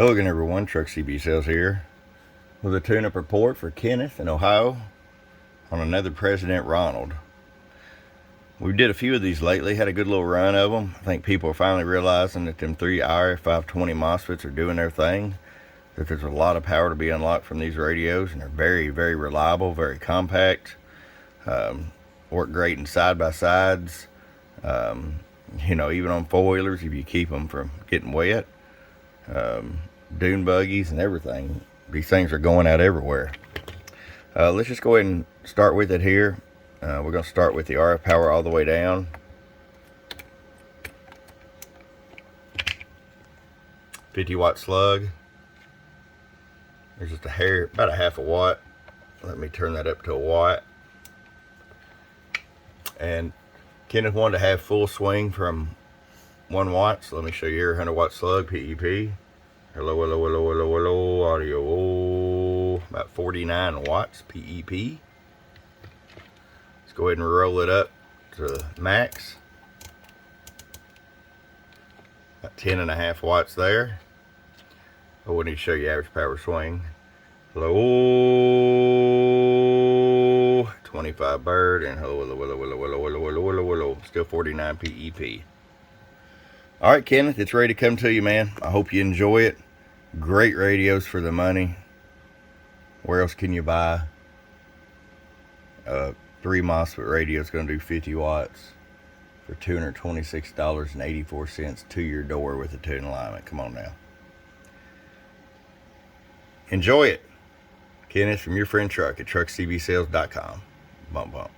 Hello again everyone, Truck CB Sales here with a tune-up report for Kenneth in Ohio on another President Ronald. We did a few of these lately, had a good little run of them. I think people are finally realizing that them 3 IR520 MOSFETs are doing their thing, that there's a lot of power to be unlocked from these radios, and they're very, very reliable, very compact, work great in side-by-sides, even on four-wheelers if you keep them from getting wet. Dune buggies and everything. These things are going out everywhere. Let's just go ahead and start with it here. We're going to start with the RF power all the way down. $50-watt slug. There's just a hair, about a half a watt. Let me turn that up to a watt. And Kenneth wanted to have full swing from 1 watt, so let me show you your 100-watt slug, PEP. Hello, hello, hello, hello, hello, audio. About 49 watts, PEP. Let's go ahead and roll it up to max. About 10.5 watts there. Oh, we need to show you average power swing. Hello, 25 bird, and hello, hello, hello, hello, hello, hello, hello, hello, hello. Still 49 PEP. All right, Kenneth, it's ready to come to you, man. I hope you enjoy it. Great radios for the money. Where else can you buy 3 MOSFET radios going to do 50 watts for $226.84 to your door with a tune alignment? Come on now. Enjoy it. Kenneth from your friend Truck at truckcbsales.com. Bump, bump.